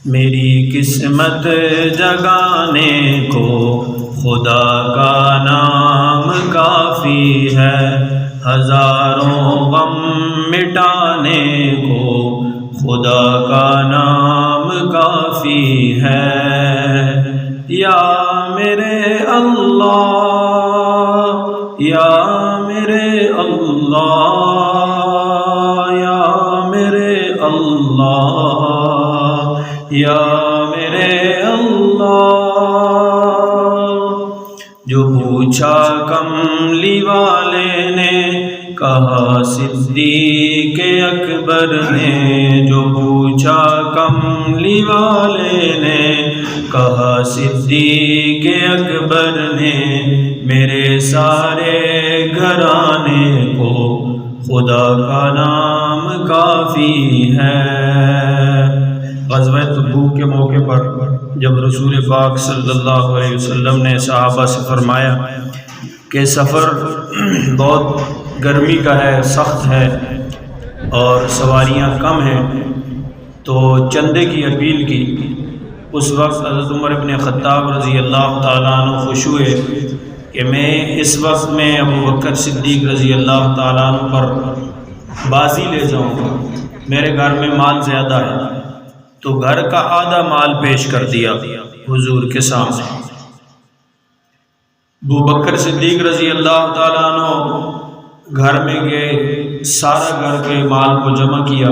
میری قسمت جگانے کو خدا کا نام کافی ہے، ہزاروں غم مٹانے کو خدا کا نام کافی ہے۔ یا میرے اللہ، یا میرے اللہ، یا میرے اللہ، یا میرے اللہ۔ جو پوچھا کملی والے نے، کہا صدیق اکبر نے، جو پوچھا کملی والے نے، کہا صدیق اکبر نے، میرے سارے گھرانے کو خدا کا نام کافی ہے۔ غزوہ تبوک کے موقع پر جب رسول پاک صلی اللہ علیہ وسلم نے صحابہ سے فرمایا کہ سفر بہت گرمی کا ہے، سخت ہے اور سواریاں کم ہیں، تو چندے کی اپیل کی۔ اس وقت حضرت عمر بن خطاب رضی اللہ تعالیٰ عنہ خوش ہوئے کہ میں اس وقت میں ابو بکر صدیق رضی اللہ تعالیٰ عنہ پر بازی لے جاؤں گا، میرے گھر میں مال زیادہ ہے، تو گھر کا آدھا مال پیش کر دیا حضور کے سامنے۔ ابو بکر صدیق رضی اللہ تعالیٰ عنہ گھر میں گئے، سارا گھر کے مال کو جمع کیا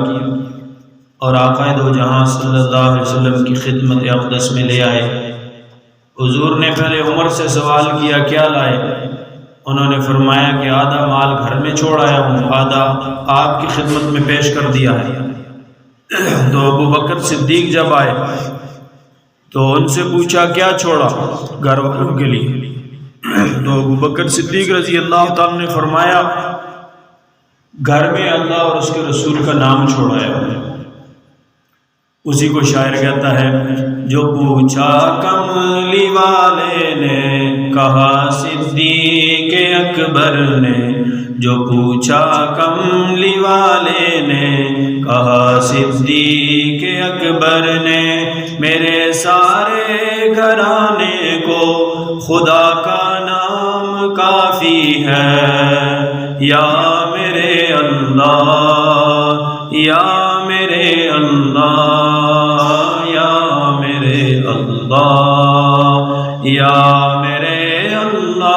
اور آقا دو جہاں صلی اللہ علیہ وسلم کی خدمت اقدس میں لے آئے۔ حضور نے پہلے عمر سے سوال کیا کیا لائے؟ انہوں نے فرمایا کہ آدھا مال گھر میں چھوڑ آیا ہوں، آدھا آپ کی خدمت میں پیش کر دیا ہے۔ تو ابو بکر صدیق جب آئے تو ان سے پوچھا کیا چھوڑا گھر والوں کے لیے؟ تو ابو بکر صدیق رضی اللہ تعالیٰ نے فرمایا گھر میں اللہ اور اس کے رسول کا نام چھوڑایا ہے۔ اسی کو شاعر کہتا ہے، جو پوچھا کملی والے نے، کہا صدیق اکبر نے، جو پوچھا کملی والے نے، کہا صدیق اکبر نے، میرے سارے گھرانے کو خدا کا نام کافی ہے۔ یا میرے اللہ، یا میرے اللہ، یا میرے اللہ، یا میرے اللہ۔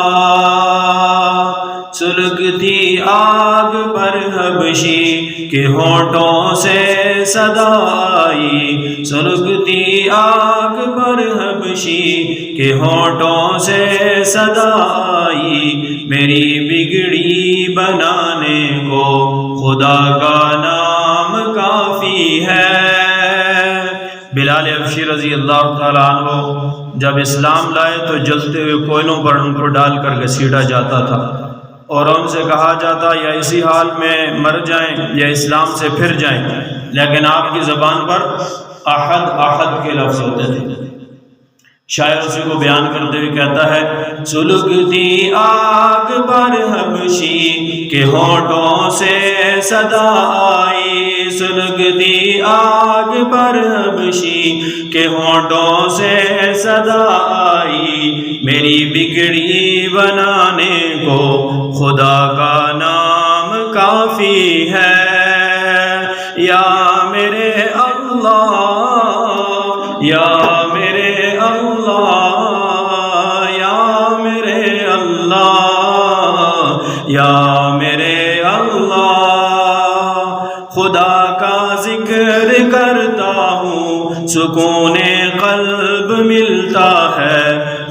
سلگتی آگ پر حبشی کے ہونٹوں سے صدا آئی، سلگتی آگ پر حبشی کے ہونٹوں سے صدا آئی، میری بگڑی بنانے کو خدا کا نام کافی ہے۔ بلال حبشی رضی اللہ تعالیٰ عنہ جب اسلام لائے تو جلتے ہوئے کوئلوں پر ان کو ڈال کر گھسیٹا جاتا تھا اور ان سے کہا جاتا یا اسی حال میں مر جائیں یا اسلام سے پھر جائیں، لیکن آپ کی زبان پر احد احد کے لفظ ہوتے تھے۔ شاعر اسی کو بیان کرتے ہوئے کہتا ہے، سلگتی آگ پر حبشی کے ہونٹوں سے صدا آئی، سلگتی آگ پر حبشی کے ہونٹوں سے صدا آئی، میری بگڑی بنانے کو خدا کا نام کافی ہے۔ یا میرے اللہ، یا میرے اللہ، یا میرے اللہ، یا میرے اللہ۔ خدا کا ذکر کرتا ہوں، سکون قلب ملتا ہے،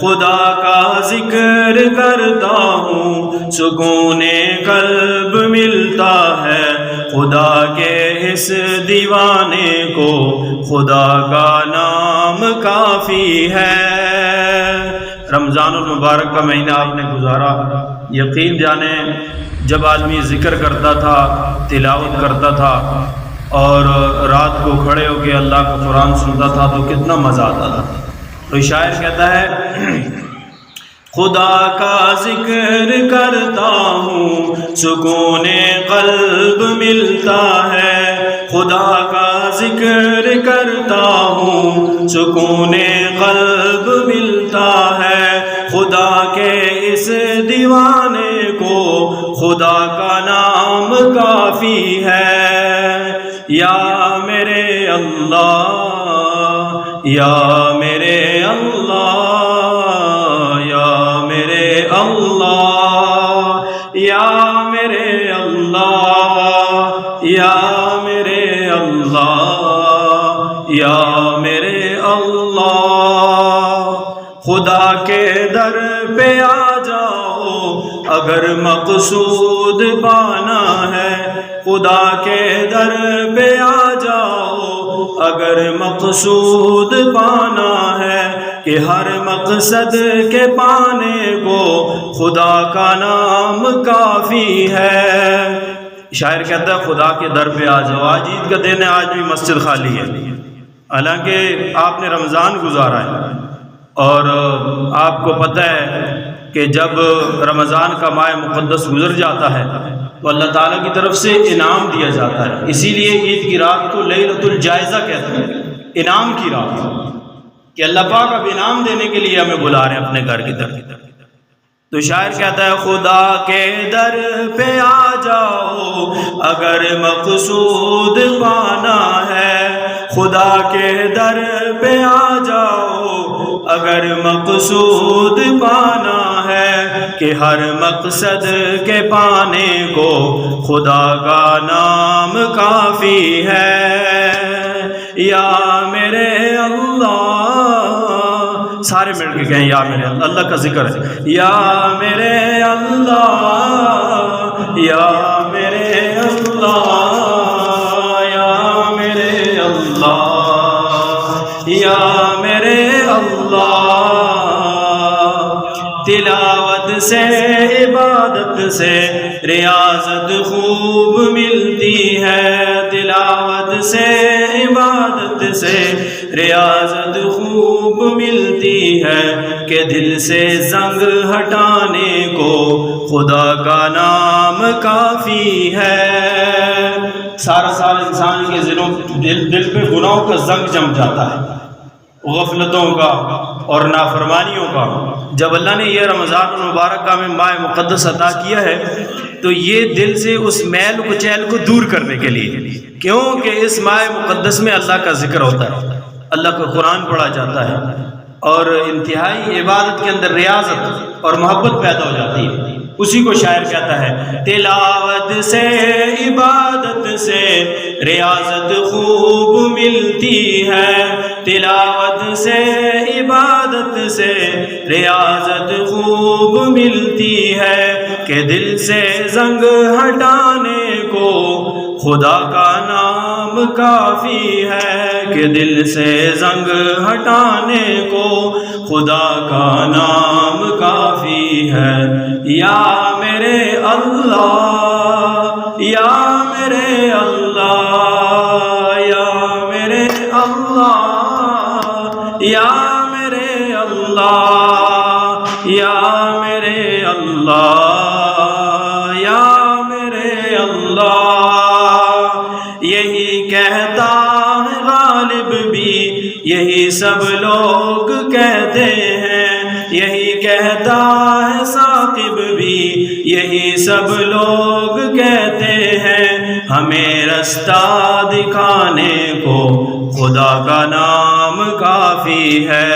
خدا کا ذکر کرتا ہوں، سکون قلب ملتا ہے، خدا کے اس دیوانے کو خدا کا نام کافی ہے۔ رمضان المبارک کا مہینہ آپ نے گزارا، یقین جانیں جب آدمی ذکر کرتا تھا، تلاوت کرتا تھا اور رات کو کھڑے ہو کے اللہ کا قرآن سنتا تھا تو کتنا مزہ آتا تھا۔ تو شاعر کہتا ہے، خدا کا ذکر کرتا ہوں، سکون قلب ملتا ہے، خدا کا ذکر کرتا ہوں سکون قلب ملتا ہے، خدا کے اس دیوانے کو خدا کا نام کافی ہے۔ یا میرے اللہ، یا میرے اللہ، یا میرے اللہ، یا میرے اللہ، یا میرے اللہ، یا میرے اللہ۔ خدا کے در پہ آ جاؤ اگر مقصود پانا ہے، خدا کے در پہ آ جاؤ اگر مقصود پانا ہے، کہ ہر مقصد کے پانے کو خدا کا نام کافی ہے۔ شاعر کہتا ہے خدا کے در پہ آ جاؤ۔ آج عید کا دن ہے، آج بھی مسجد خالی ہے، حالانکہ آپ نے رمضان گزارا ہے، اور آپ کو پتہ ہے کہ جب رمضان کا ماہ مقدس گزر جاتا ہے تو اللہ تعالیٰ کی طرف سے انعام دیا جاتا ہے۔ اسی لیے عید کی رات کو لیلۃ الجائزہ کہتے ہیں، انعام کی رات، کہ اللہ پاک اب انعام دینے کے لیے ہمیں بلا رہے ہیں اپنے گھر کی طرف۔ تو شاعر کہتا ہے خدا کے در پہ آ جاؤ اگر مقصود پانا ہے، خدا کے در پہ آ جاؤ اگر مقصود پانا ہے، کہ ہر مقصد کے پانے کو خدا کا نام کافی ہے۔ یا میرے اللہ، سارے مل کے کہیں یا میرے اللہ، اللہ کا ذکر ہے۔ یا میرے اللہ، یا میرے اللہ، یا میرے اللہ، یا میرے اللہ۔ تلاوت سے عبادت سے ریاضت خوب ملتی ہے، تلاوت سے عبادت سے ریاضت خوب ملتی ہے، کہ دل سے زنگ ہٹانے کو خدا کا نام کافی ہے۔ سارا سال انسان کے دل پہ گناہوں کا زنگ جم جاتا ہے، غفلتوں کا اور نافرمانیوں کا۔ جب اللہ نے یہ رمضان المبارک کا ہمیں ماہ مقدس عطا کیا ہے تو یہ دل سے اس میل کچیل کو دور کرنے کے لیے، کیونکہ اس ماہ مقدس میں اللہ کا ذکر ہوتا ہے، اللہ کا قرآن پڑھا جاتا ہے، اور انتہائی عبادت کے اندر ریاضت اور محبت پیدا ہو جاتی ہے۔ اسی کو شاعر کہتا ہے تلاوت سے عبادت سے ریاضت خوب ملتی ہے، تلاوت سے عبادت سے ریاضت خوب ملتی ہے، کہ دل سے زنگ ہٹانے کو خدا کا نام کافی ہے، کہ دل سے زنگ ہٹانے کو خدا کا نام کافی ہے۔ یا میرے اللہ، یا میرے اللہ، یا میرے اللہ، یا میرے اللہ، یا میرے اللہ، یا میرے اللہ۔ یہی کہتا ہے غالب بھی، یہی سب لوگ کہتے ہیں، یہی کہتا ہے ثاقب بھی، یہی سب لوگ کہتے ہیں، ہمیں رستہ دکھانے کو خدا کا نام کافی ہے۔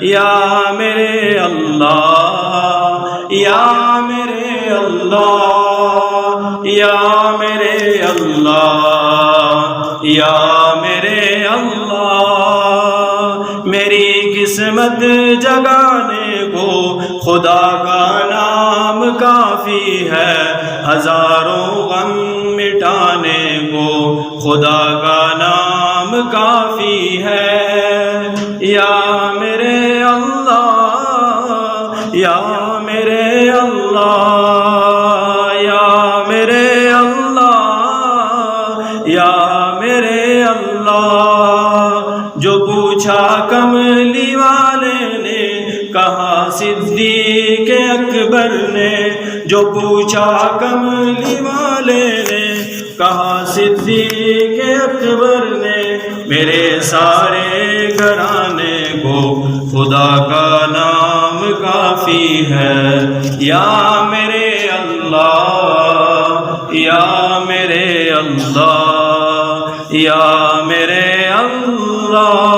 یا میرے اللہ، یا میرے اللہ، یا میرے اللہ، یا میرے اللہ۔ میری قسمت جگانے کو خدا کا نام کافی ہے، ہزاروں غم مٹانے کو خدا کا نام کافی ہے۔ یا میرے اللہ، یا میرے اللہ، یا میرے اللہ، یا میرے اللہ۔ جو پوچھا کملی والے نے، کہا صدیق اکبر نے، جو پوچھا کملی والے نے، کہا صدیق میرے سارے گھرانے کو خدا کا نام کافی ہے۔ یا میرے اللہ، یا میرے اللہ، یا میرے اللہ۔